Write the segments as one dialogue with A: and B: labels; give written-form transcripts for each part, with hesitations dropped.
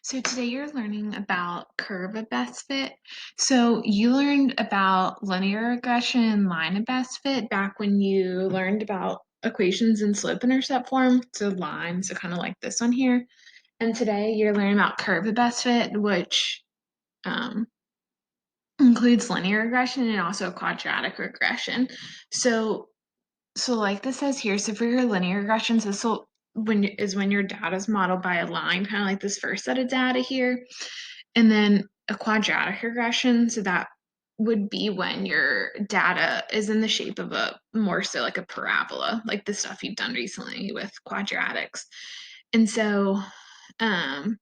A: So today you're learning about curve of best fit. So you learned about linear regression and line of best fit back when you learned about equations in slope-intercept form, so lines, so kind of like this one here. And today you're learning about curve of best fit, which um, includes linear regression and also quadratic regression. So like this says here, so for your linear regressions, this will when your data is modeled by a line, kind of like this first set of data here. And then a quadratic regression, so that would be when your data is in the shape of a more so like a parabola, like the stuff you've done recently with quadratics. And um,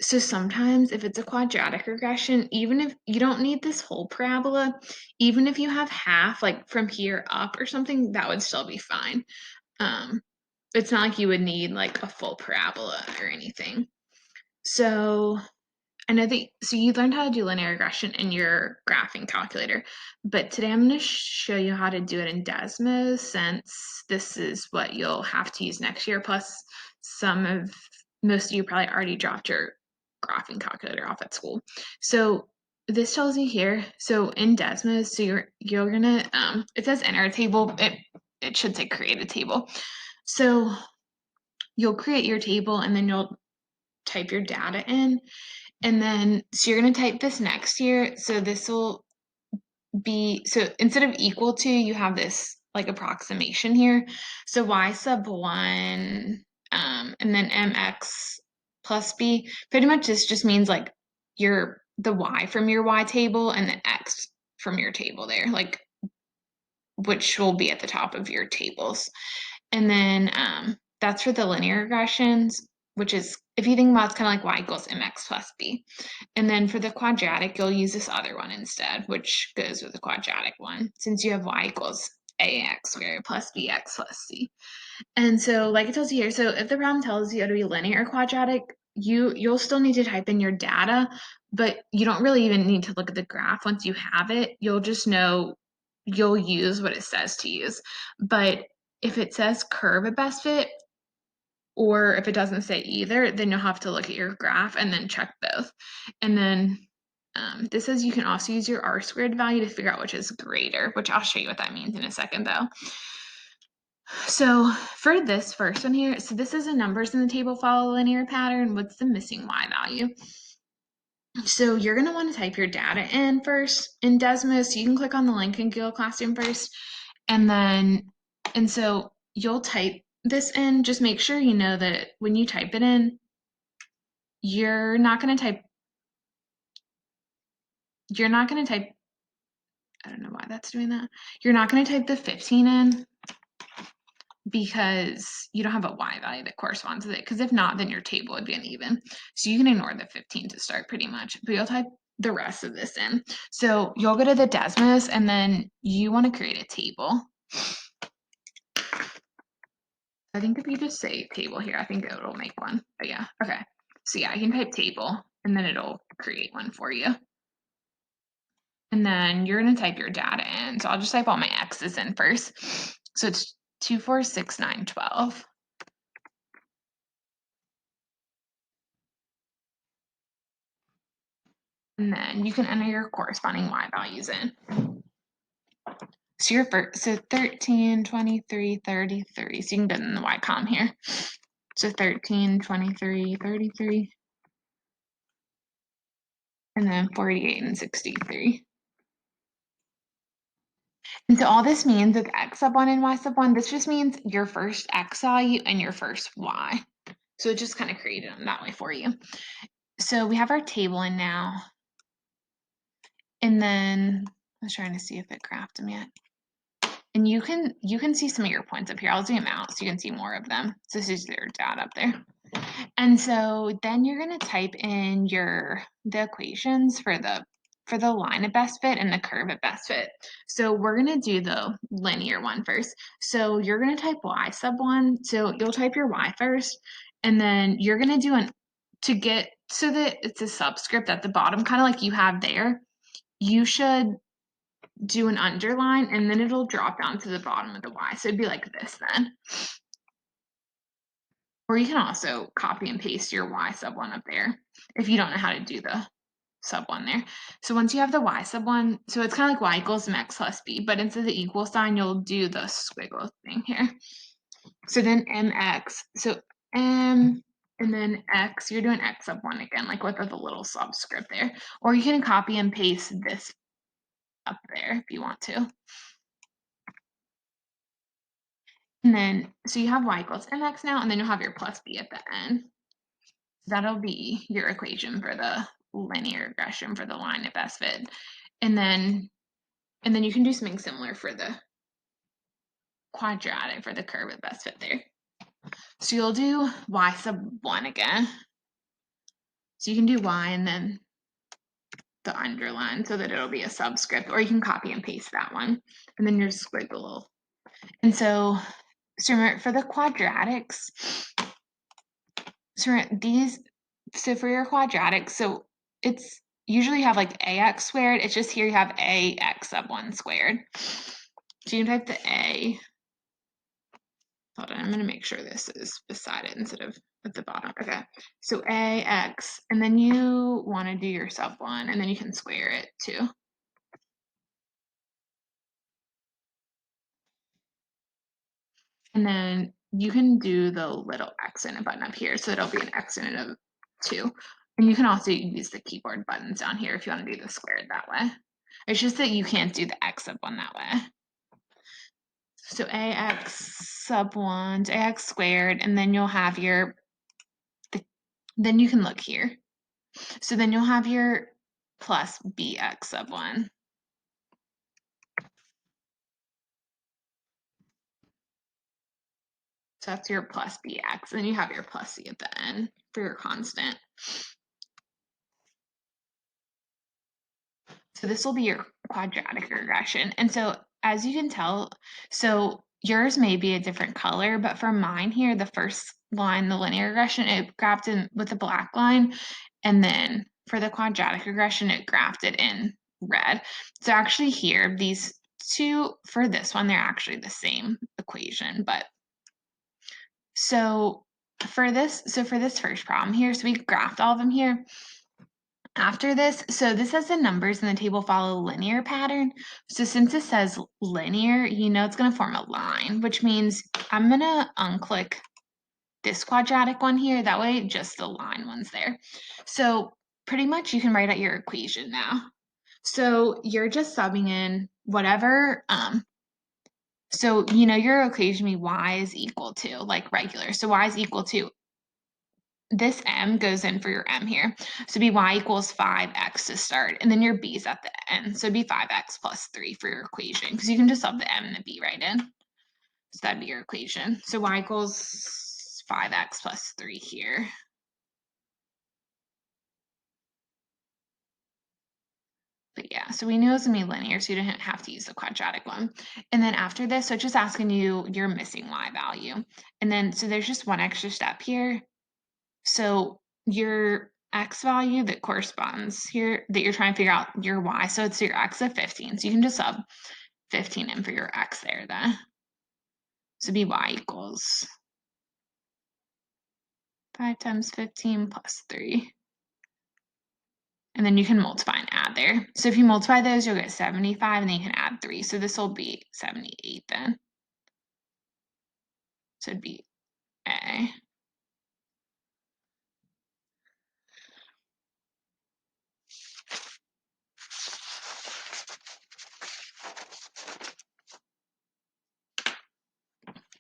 A: so sometimes if it's a quadratic regression, even if you don't need this whole parabola, even if you have half, like from here up or something, that would still be fine. Um, it's not like you would need like a full parabola or anything. So I know that, so you learned how to do linear regression in your graphing calculator, but today I'm going to show you how to do it in Desmos, since this is what you'll have to use next year. Plus, most of you probably already dropped your graphing calculator off at school. So this tells you here. So in Desmos, so you're gonna it says enter a table. It should say create a table. So you'll create your table and then you'll type your data in. And then, so you're going to type this next here. So this will be, so instead of equal to, you have this like approximation here. So y sub 1, and then mx plus b. Pretty much this just means like the y from your y table and the x from your table there, like which will be at the top of your tables. And then that's for the linear regressions, which is, if you think about it, it's kind of like y equals mx plus b. And then for the quadratic, you'll use this other one instead, which goes with the quadratic one, since you have y equals ax squared plus bx plus c. And so, like it tells you here, so if the problem tells you to be linear or quadratic, you'll still need to type in your data, but you don't really even need to look at the graph. Once you have it, you'll just know you'll use what it says to use. But if it says curve at best fit, or if it doesn't say either, then you'll have to look at your graph and then check both. And then this says you can also use your R-squared value to figure out which is greater, which I'll show you what that means in a second though. So for this first one here, so this is a numbers in the table follow linear pattern. What's the missing y value? So you're going to want to type your data in first in Desmos. So you can click on the link in Google Classroom first. And so you'll type this in. Just make sure you know that when you type it in, you're not going to type, I don't know why that's doing that. You're not going to type the 15 in because you don't have a y value that corresponds with it. Because if not, then your table would be uneven. So you can ignore the 15 to start pretty much, but you'll type the rest of this in. So you'll go to the Desmos and then you want to create a table. I think if you just say table here, I think it'll make one. But yeah, okay. So yeah, you can type table and then it'll create one for you. And then you're going to type your data in. So I'll just type all my x's in first. So it's 2, 4, 6, 9, 12. And then you can enter your corresponding y values in. So your first, so 13, 23, 33. So you can put in the y column here. So 13, 23, 33. And then 48 and 63. And so all this means with x sub 1 and y sub 1, this just means your first x value and your first y. So it just kind of created them that way for you. So we have our table in now. And then I was trying to see if it graphed them yet. And you can see some of your points up here. I'll zoom out so you can see more of them. So this is their data up there. And so then you're going to type in the equations for the line of best fit and the curve of best fit. So we're going to do the linear one first. So you're going to type y sub 1. So you'll type your y first, and then you're going to do to get so that it's a subscript at the bottom, kind of like you have there. You should do an underline, and then it'll drop down to the bottom of the y. So it'd be like this then. Or you can also copy and paste your y sub 1 up there if you don't know how to do the sub 1 there. So once you have the y sub 1, so it's kind of like y equals mx plus b, but instead of the equal sign, you'll do the squiggle thing here. So then mx, so m and then x, you're doing x sub 1 again, like with the little subscript there. Or you can copy and paste this up there if you want to. And then, so you have y equals mx now, and then you'll have your plus b at the end. That'll be your equation for the linear regression for the line of best fit. And then you can do something similar for the quadratic for the curve of best fit there. So you'll do y sub 1 again. So you can do y and then the underline so that it'll be a subscript, or you can copy and paste that one, and then your squiggle. And so remember, for the quadratics, so for your quadratics, so it's usually have like ax squared. It's just here you have ax sub 1 squared. So you can type the a. Hold on, I'm going to make sure this is beside it instead of at the bottom. Okay, so ax, and then you want to do your sub 1, and then you can square it too. And then you can do the little X in a button up here, so it'll be an X in it of 2. And you can also use the keyboard buttons down here if you want to do the squared that way. It's just that you can't do the X sub 1 that way. So ax sub 1 to ax squared, and then you'll have your, then you can look here. So then you'll have your plus bx sub 1. So that's your plus bx, and then you have your plus c at the end for your constant. So this will be your quadratic regression. And so as you can tell, so yours may be a different color, but for mine here, the first line, the linear regression, it graphed in with a black line. And then for the quadratic regression, it graphed it in red. So actually here, these two, for this one, they're actually the same equation. But so for this first problem here, so we graphed all of them here. After this, so this says the numbers in the table follow a linear pattern. So since it says linear, you know it's going to form a line, which means I'm going to unclick this quadratic one here. That way, just the line one's there. So pretty much you can write out your equation now. So you're just subbing in whatever, so you know your equation be y is equal to, like regular. So y is equal to, this m goes in for your m here. So be y equals 5x to start, and then your b's at the end. So it'd be 5x plus 3 for your equation, because you can just sub the m and the b right in. So that'd be your equation. So y equals 5x plus 3 here. But yeah, so we knew it was going to be linear, so you didn't have to use the quadratic one. And then after this, so it's just asking you your missing y value. And then, so there's just one extra step here. So your x value that corresponds here, that you're trying to figure out your y, so it's your x of 15. So you can just sub 15 in for your x there then. So be y equals 5 times 15 plus 3. And then you can multiply and add there. So if you multiply those, you'll get 75, and then you can add 3. So this will be 78 then. So it'd be A.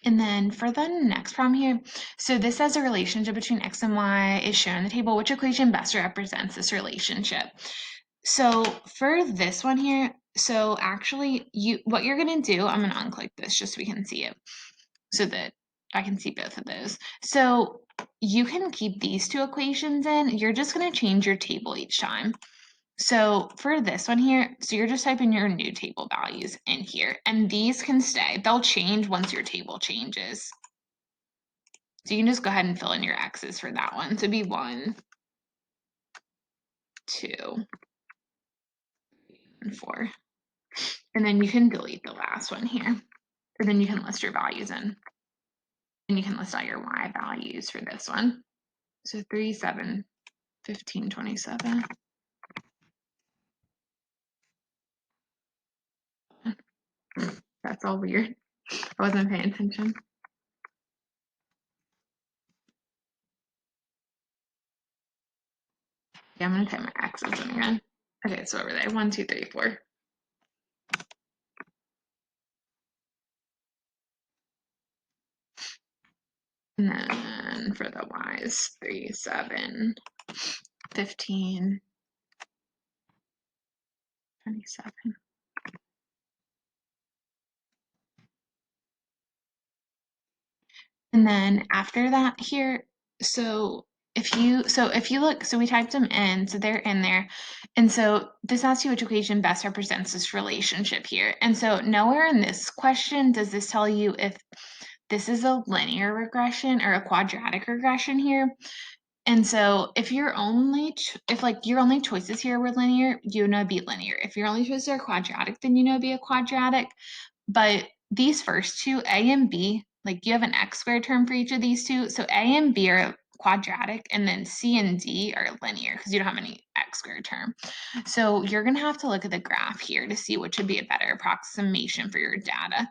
A: And then for the next problem here, so this has a relationship between x and y is shown in the table. Which equation best represents this relationship? So for this one here, so actually what you're gonna do, I'm gonna unclick this just so we can see it, so that I can see both of those. So you can keep these two equations in. You're just gonna change your table each time. So for this one here, so you're just typing your new table values in here, and these can stay. They'll change once your table changes. So you can just go ahead and fill in your x's for that one. So it'd be 1, 2, and 4. And then you can delete the last one here. And then you can list your values in. And you can list out your y values for this one. So 3, 7, 15, 27. That's all weird. I wasn't paying attention. Yeah, I'm gonna type my x's in again. Okay, so over there, 1, 2, 3, 4. And then for the y's, 3, 7, 15, 27. And then after that here, so if you look, so we typed them in, so they're in there. And so this asks you which equation best represents this relationship here. And so nowhere in this question does this tell you if this is a linear regression or a quadratic regression here. And so if your only choices here were linear, you know it'd be linear. If your only choices are quadratic, then you know it'd be a quadratic. But these first two, A and B, like you have an x squared term for each of these two. So A and B are quadratic, and then C and D are linear because you don't have any x squared term. So you're gonna have to look at the graph here to see which would be a better approximation for your data.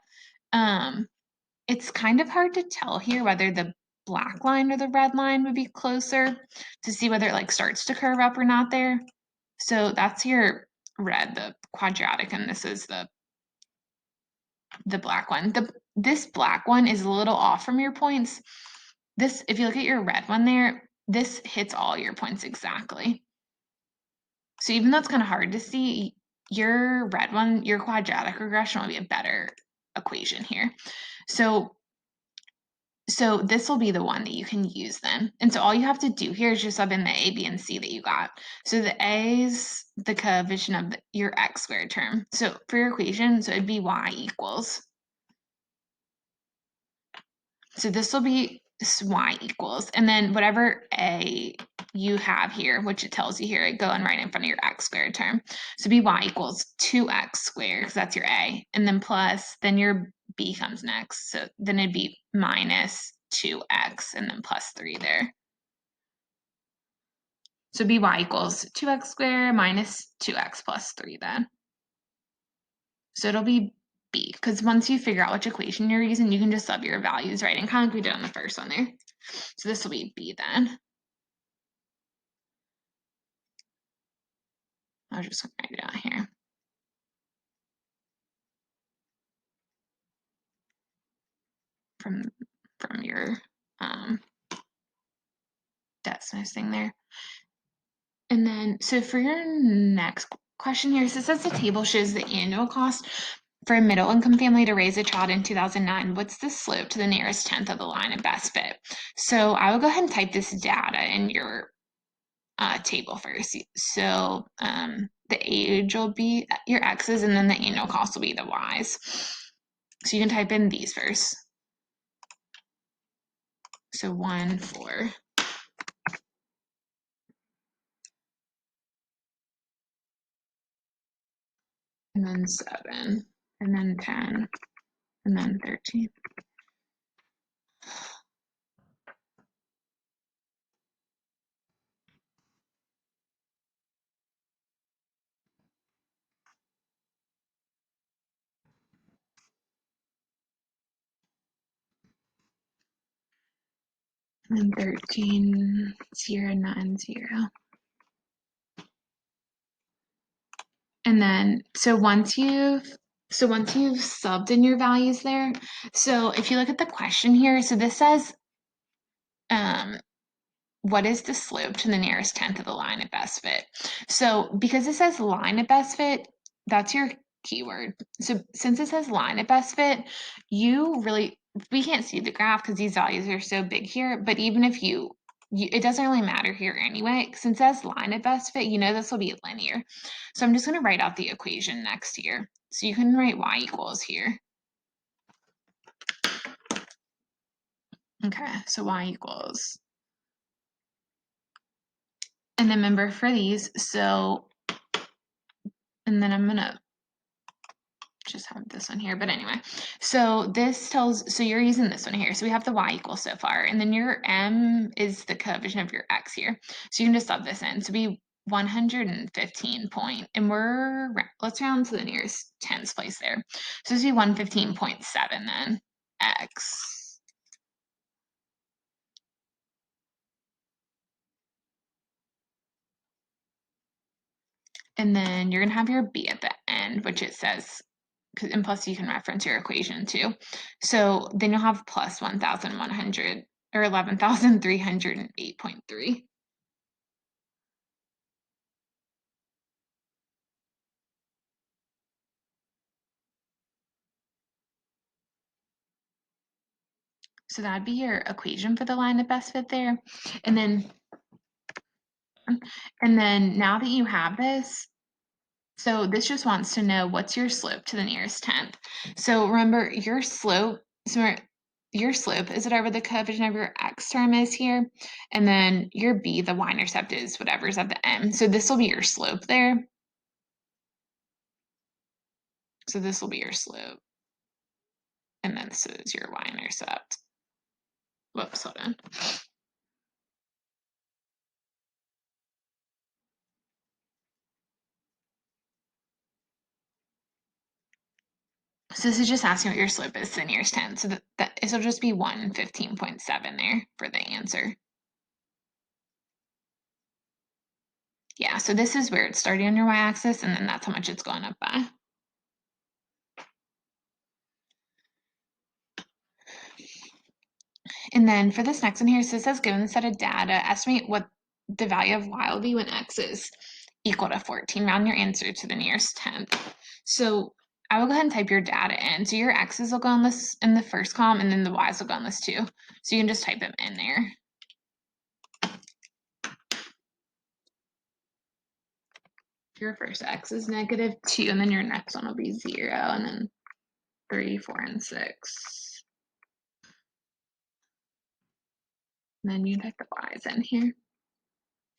A: It's kind of hard to tell here whether the black line or the red line would be closer to see whether it like starts to curve up or not there. So that's your red, the quadratic, and this is the black one. This black one is a little off from your points. This, if you look at your red one there, this hits all your points exactly. So even though it's kind of hard to see, your red one, your quadratic regression will be a better equation here. So this will be the one that you can use then. And so all you have to do here is just sub in the A, B, and C that you got. So the A is the coefficient of your x squared term. So for your equation, so it'd be y equals. So this will be y equals, and then whatever A you have here, which it tells you here, going right in front of your x squared term. So be y equals 2x squared, because that's your A, and then plus, then your B comes next. So then it'd be minus 2x and then plus 3 there. So by equals 2x squared minus 2x plus 3 then. So it'll be B, because once you figure out which equation you're using, you can just sub your values right, and kind of like we did on the first one there. So this will be B then. I'll just write it out here. From your Desmos thing there. And then, so for your next question here, so it says the table shows the annual cost for a middle income family to raise a child in 2009. What's the slope to the nearest tenth of the line of best fit? So I will go ahead and type this data in your table first. So the age will be your x's, and then the annual cost will be the y's. So you can type in these first. So 1, 4. And then 7, and then 10, and then 13. And then 13, 0, 9, 0. And then, so once you've subbed in your values there, so if you look at the question here, so this says, what is the slope to the nearest tenth of the line of best fit? So because it says line of best fit, that's your keyword. So since it says line of best fit, we can't see the graph because these values are so big here, but even if it doesn't really matter here anyway. Since it says line of best fit, you know this will be linear. So I'm just going to write out the equation next here. So you can write y equals here. Okay, so y equals. And then remember for these, so, and then I'm gonna just have this one here, but anyway. So so you're using this one here. So we have the y equals so far, and then your m is the coefficient of your x here. So you can just sub this in. So be 115 point, and let's round to the nearest tens place there. So this would be 115.7 then, x. And then you're gonna have your b at the end, which it says, and plus you can reference your equation too. So then you'll have plus 1,100 or 11,308.3. So that'd be your equation for the line of best fit there. And then now that you have this, so this just wants to know what's your slope to the nearest tenth. So remember your slope, your slope is whatever the coefficient of your x term is here. And then your b, the y-intercept, is whatever's at the end. So this will be your slope there. So this will be your slope. And then this is your y-intercept. Whoops, hold on. So this is just asking what your slope is to the nearest 10. So this will just be 115.7 there for the answer. Yeah, so this is where it's starting on your y-axis, and then that's how much it's going up by. And then for this next one here, so it says given the set of data, estimate what the value of y will be when x is equal to 14. Round your answer to the nearest tenth. So I will go ahead and type your data in. So your x's will go in this in the first column, and then the y's will go in this too. So you can just type them in there. Your first x is -2, and then your next one will be 0, and then 3, 4, and 6. And then you type the y's in here.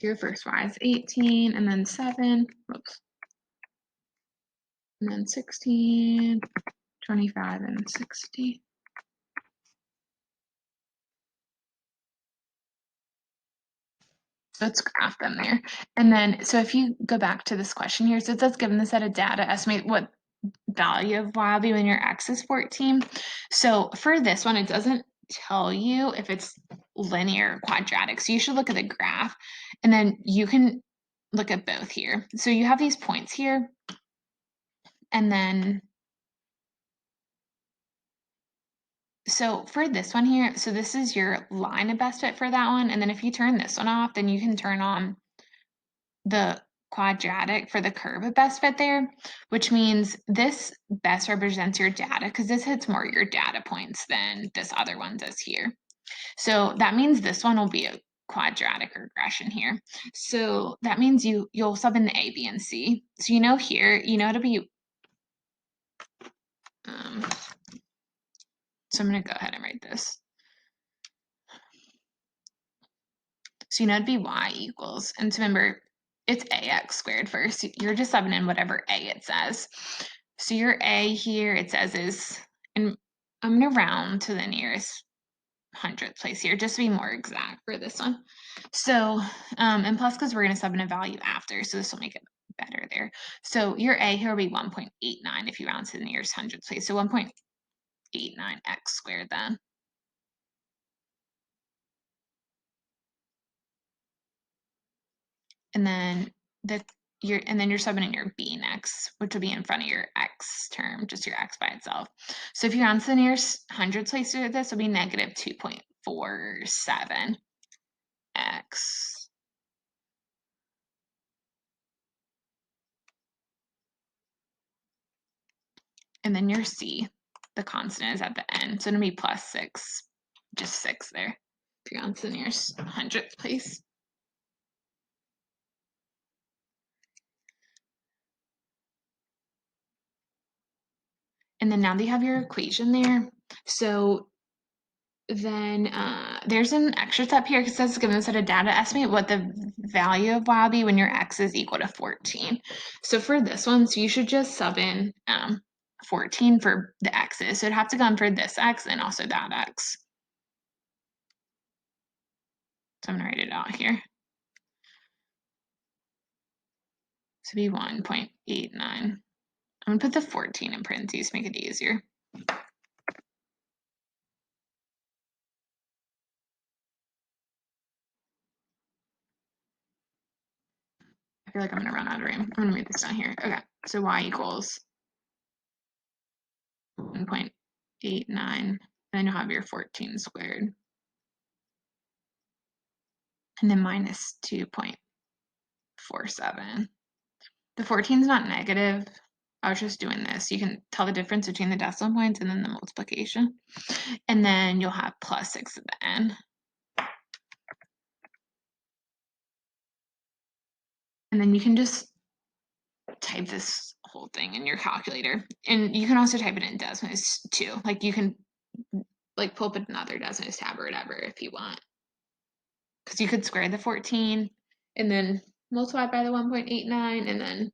A: Your first y is 18, and then 7, whoops, and then 16, 25, and 60. So let's graph them there. And then, so if you go back to this question here, so it says given the set of data, estimate what value of y will be when your x is 14. So for this one, it doesn't tell you if it's linear or quadratic. So you should look at the graph, and then you can look at both here. So you have these points here, and then so for this one here, so this is your line of best fit for that one. And then if you turn this one off, then you can turn on the quadratic for the curve of best fit there, which means this best represents your data because this hits more your data points than this other one does here. So that means this one will be a quadratic regression here. So that means you'll sub in the A, B, and C. So here, it'll be, so I'm gonna go ahead and write this. So it'd be y equals, and so remember, it's ax squared first. You're just subbing in whatever a it says. So your a here, it says is, and I'm gonna round to the nearest hundredth place here, just to be more exact for this one. So, and plus, because we're gonna sub in a value after, so this will make it better there. So your a here will be 1.89 if you round to the nearest hundredth place. So 1.89 x squared then. And then you're subbing in your b next, which will be in front of your x term, just your x by itself. So if you round to the nearest hundredth place, this will be negative 2.47 x. And then your c, the constant, is at the end, so it'll be plus 6, just 6 there. If you round to the nearest hundredth place. And then now that you have your equation there, so then there's an extra step here because it says given a set of data, estimate what the value of y will be when your x is equal to 14. So for this one, so you should just sub in 14 for the x's. So it'd have to come for this x and also that x. So I'm gonna write it out here. So be 1.89. I'm gonna put the 14 in parentheses, make it easier. I feel like I'm gonna run out of room. I'm gonna move this down here. Okay, so y equals 1.89, and then you'll have your 14 squared. And then minus 2.47. The 14 is not negative. I was just doing this. You can tell the difference between the decimal points and then the multiplication. And then you'll have plus 6 at the end. And then you can just type this whole thing in your calculator. And you can also type it in Desmos too. Like you can like pull up another Desmos tab or whatever if you want. Because you could square the 14 and then multiply by the 1.89 and then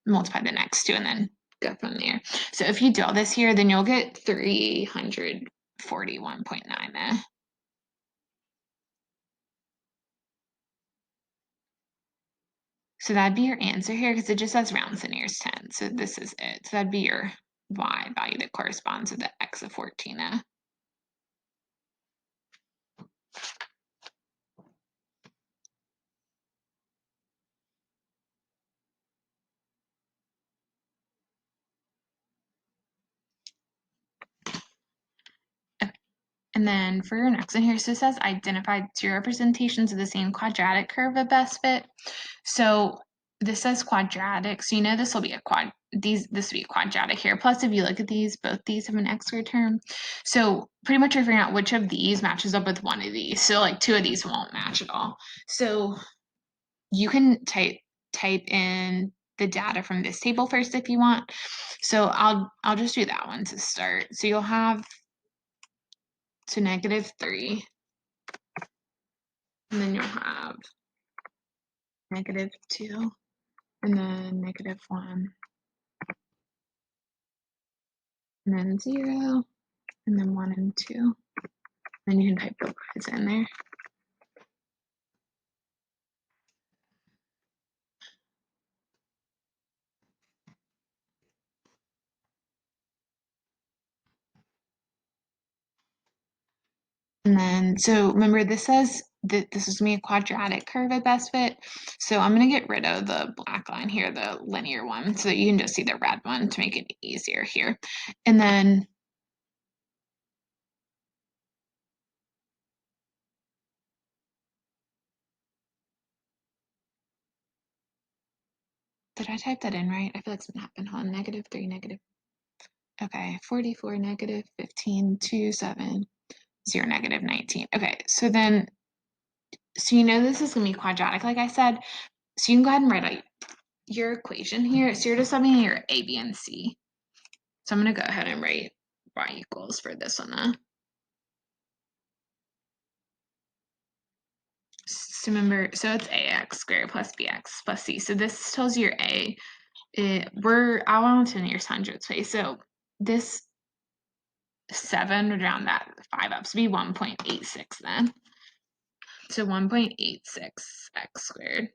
A: multiply the next two and then go from there. So if you do all this here, then you'll get 341.9 there. So that'd be your answer here because it just says rounds to nearest 10. So this is it. So that'd be your y value that corresponds to the x of 14. And then for your next one here, so it says identify two representations of the same quadratic curve of best fit. So this says quadratic, so you know this will be a this will be a quadratic here. Plus, if you look at these, both these have an x squared term. So pretty much you're figuring out which of these matches up with one of these. So like two of these won't match at all. So you can type in the data from this table first if you want. So I'll just do that one to start. So you'll have to -3, and then you'll have -2, and then -1, and then 0, and then 1 and 2. Then you can type the words in there. And then, so remember this says that this is going to be a quadratic curve at best fit. So I'm going to get rid of the black line here, the linear one, so that you can just see the red one to make it easier here. And then did I type that in right? I feel like something happened. Hold on, -3, negative. Okay, 44, -15, 2, 7, 0, -19. Okay, so then, so you know this is going to be quadratic, like I said. So you can go ahead and write out your equation here. So you're just subbing your a, b, and c. So I'm going to go ahead and write y equals for this one. So remember, so it's ax squared plus bx plus c. So this tells you your a. I want to nearest hundredths place. So this 7 would round that 5 up. So be 1.86 then. So 1.86 x squared.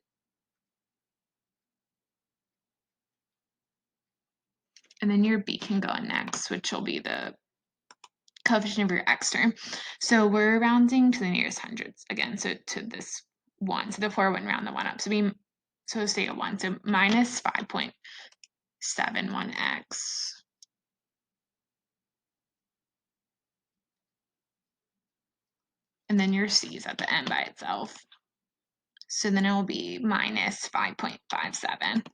A: And then your b can go in next, which will be the coefficient of your x term. So we're rounding to the nearest hundredths again. So to this 1. So the 4 wouldn't round the 1 up. So stay at 1. So minus 5.71x. And then your c is at the end by itself. So then it will be minus 5.57.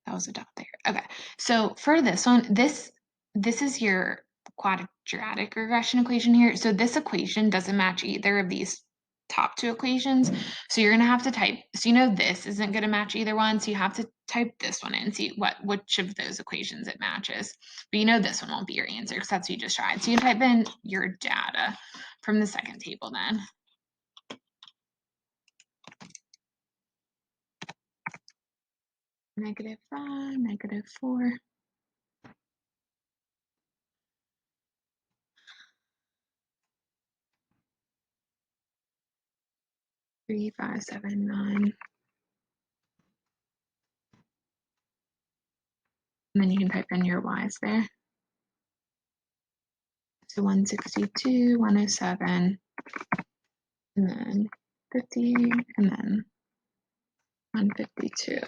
A: That was a dot there. Okay, so for this one, this is your quadratic regression equation here. So this equation doesn't match either of these top two equations. So you're gonna have to type, so you know this isn't gonna match either one, so you have to type this one in and see which of those equations it matches. But you know this one won't be your answer because that's what you just tried. So you type in your data from the second table then. -5, -4. 3, 5, 7, 9. And then you can type in your y's there. So 162, 107, and then 50, and then 152.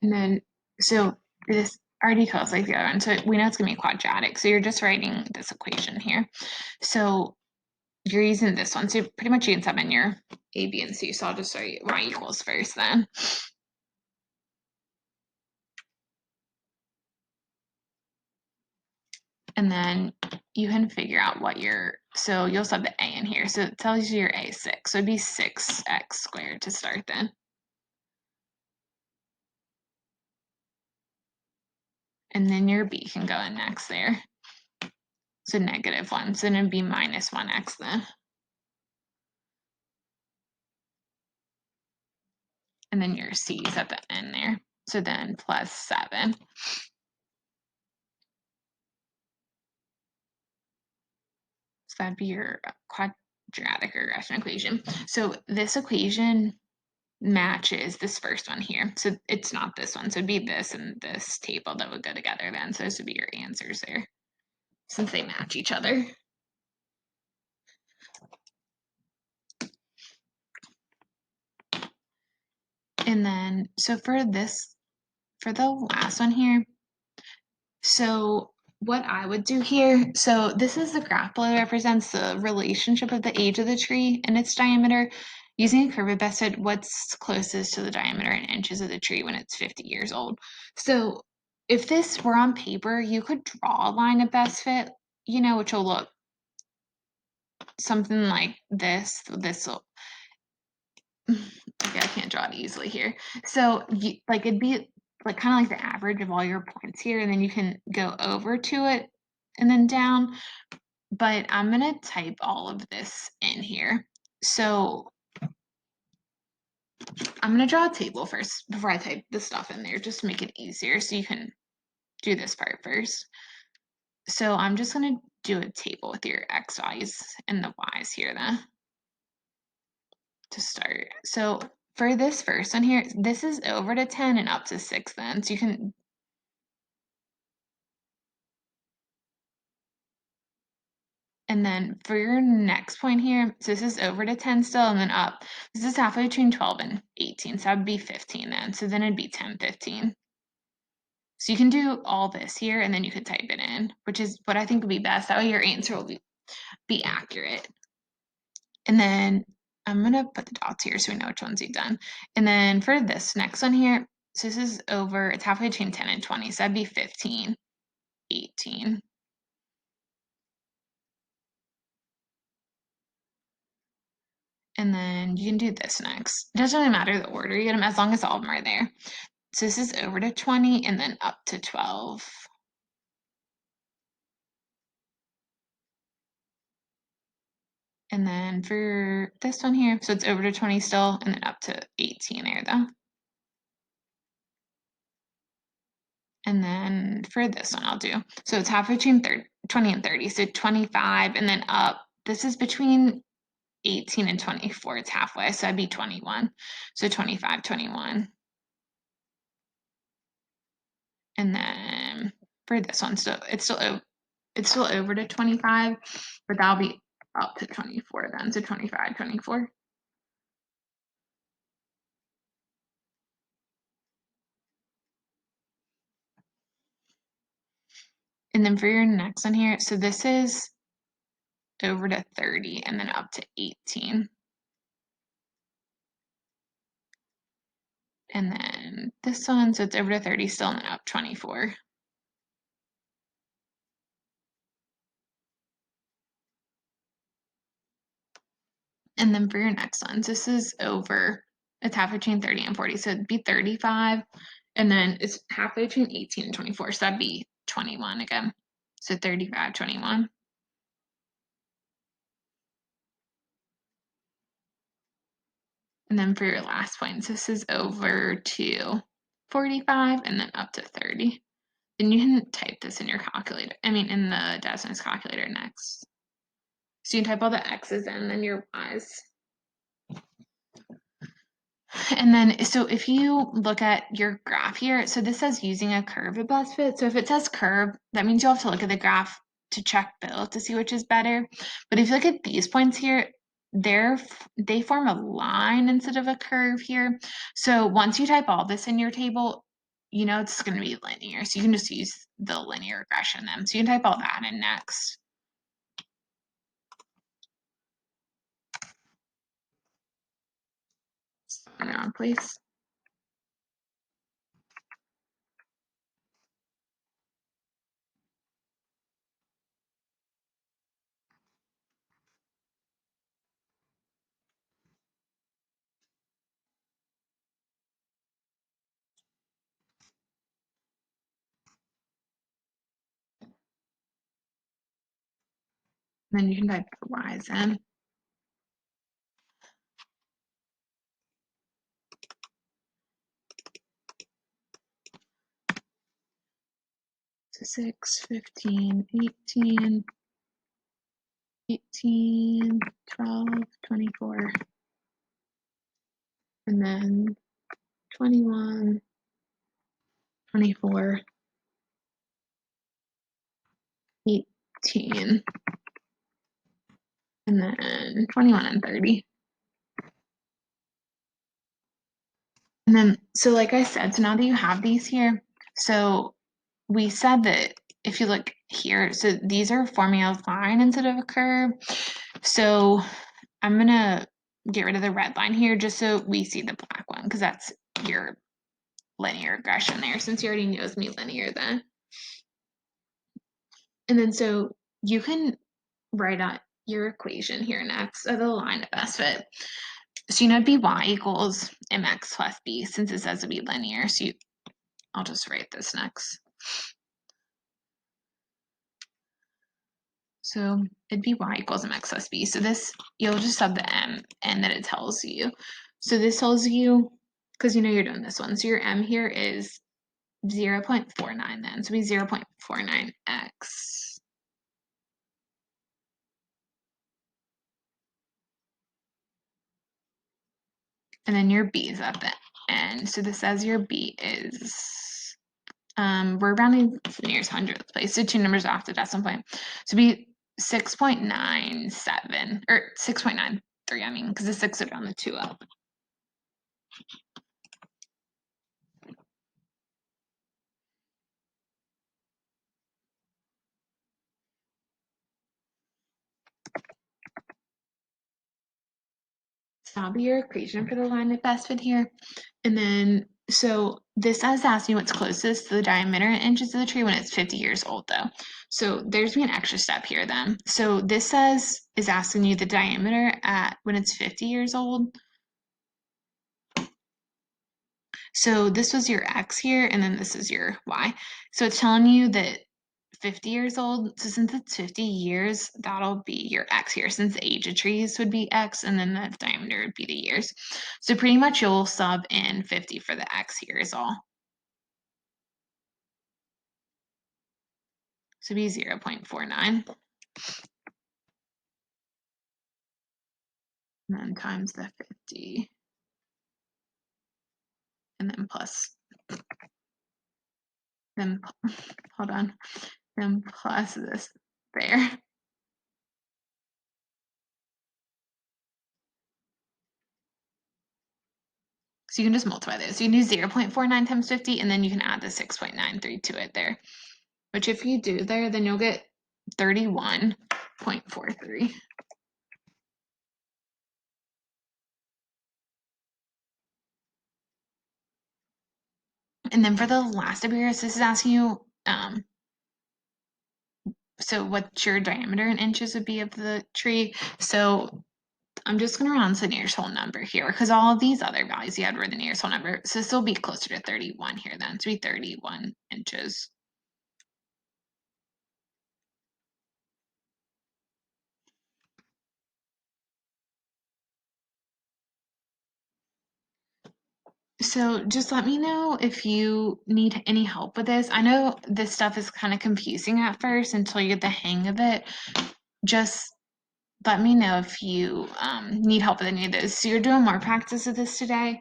A: And then, so this already goes like the other one. So we know it's going to be quadratic. So you're just writing this equation here. So you're using this one. So pretty much you can sub in your A, B, and C. So I'll just write y equals first then. And then you can figure out what so you'll sub the A in here. So it tells you your A is 6. So it'd be 6x squared to start then. And then your B can go in next there. So -1. So then it'd be -1x then. And then your C is at the end there. So then +7. So that'd be your quadratic regression equation. So this equation matches this first one here. So it's not this one. So it'd be this and this table that would go together then. So this would be your answers there, since they match each other. And then, so for the last one here, so what I would do here, so this is the graph below represents the relationship of the age of the tree and its diameter. Using a curve of best fit, what's closest to the diameter in inches of the tree when it's 50 years old. So if this were on paper, you could draw a line of best fit, which will look something like this. This'll, okay, I can't draw it easily here. So it'd be like kind of like the average of all your points here, and then you can go over to it and then down. But I'm gonna type all of this in here. So I'm gonna draw a table first before I type the stuff in there, just to make it easier so you can do this part first. So I'm just gonna do a table with your x, y's, and the y's here then to start. So for this first one here, this is over to 10 and up to 6 then. So you can, and then for your next point here, so this is over to 10 still and then up. This is halfway between 12 and 18, so that would be 15 then. So then it'd be 10, 15. So you can do all this here and then you could type it in, which is what I think would be best. That way your answer will be accurate. And then I'm gonna put the dots here so we know which ones you've done. And then for this next one here, so this is over, it's halfway between 10 and 20, so that'd be 15, 18. And then you can do this next. It doesn't really matter the order you get them, as long as all of them are there. So this is over to 20 and then up to 12. And then for this one here, so it's over to 20 still and then up to 18 there though. And then for this one I'll do, so it's halfway between 20 and 30, so 25 and then up. This is between 18 and 24, it's halfway, so that'd be 21. So 25, 21. And then for this one, so it's still over to 25, but that'll be up to 24 then, so 25, 24. And then for your next one here, so this is over to 30 and then up to 18. And then this one, so it's over to 30 still and then up 24. And then for your next ones, this is over, it's halfway between 30 and 40, so it'd be 35. And then it's halfway between 18 and 24, so that'd be 21 again. So 35, 21. And then for your last points, this is over to 45 and then up to 30. Then you can type this in your calculator, in the data science calculator next. So you can type all the X's in, then your Y's. And then, so if you look at your graph here, so this says using a curve at best fit. So if it says curve, that means you'll have to look at the graph to check both to see which is better. But if you look at these points here, they form a line instead of a curve here. So once you type all this in your table, you know it's going to be linear. So you can just use the linear regression then. So you can type all that in next. Turn around, please. Then you can type the Y's in. So 6, 15, 18, 18, 12, 24, and then 21, 24, 18, and then 21 and 30. And then, so like I said, so now that you have these here, so we said that if you look here, so these are forming a line instead of a curve. So I'm gonna get rid of the red line here just so we see the black one, because that's your linear regression there, since you already knew it was me linear then. And then so you can write out your equation here next of the line of best fit. So you know it'd be y equals mx plus b, since it says to be linear. So I'll just write this next. So it'd be y equals mx plus b. So this, you'll just have the m and that it tells you. So this tells you, because you know you're doing this one, so your m here is 0.49 then. So it'd be 0.49x. And then your b is at the end. So this says your b is, we're rounding to the nearest hundredth place, so two numbers off the decimal point. So be 6.97, or 6.93, because the 6 would round the 2 up. So that'll be your equation for the line of best fit here. And then, so this is asking what's closest to the diameter in inches of the tree when it's 50 years old, though. So there's me an extra step here then. So this is asking you the diameter at when it's 50 years old. So this was your X here, and then this is your Y. So it's telling you that 50 years old. So since it's 50 years, that'll be your X here, since the age of trees would be X, and then the diameter would be the years. So pretty much you'll sub in 50 for the X here is all. So be 0.49. And then times the 50. And then plus, then, hold on, then plus this there. So you can just multiply those. So you can do 0.49 times 50, and then you can add the 6.93 to it there. Which if you do there, then you'll get 31.43. And then for the last of yours, this is asking you, so what your diameter in inches would be of the tree. So I'm just going to round to the nearest whole number here, because all of these other values you had were the nearest whole number. So this will be closer to 31 here then. So be 31 inches. So just let me know if you need any help with this. I know this stuff is kind of confusing at first until you get the hang of it. Just let me know if you need help with any of those. So you're doing more practice of this today,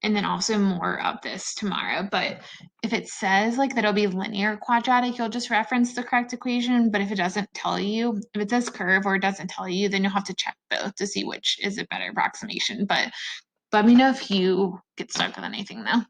A: and then also more of this tomorrow. But if it says like that it'll be linear quadratic, you'll just reference the correct equation. But if it doesn't tell you, if it says curve or it doesn't tell you, then you'll have to check both to see which is a better approximation. But let me know if you get stuck with anything though.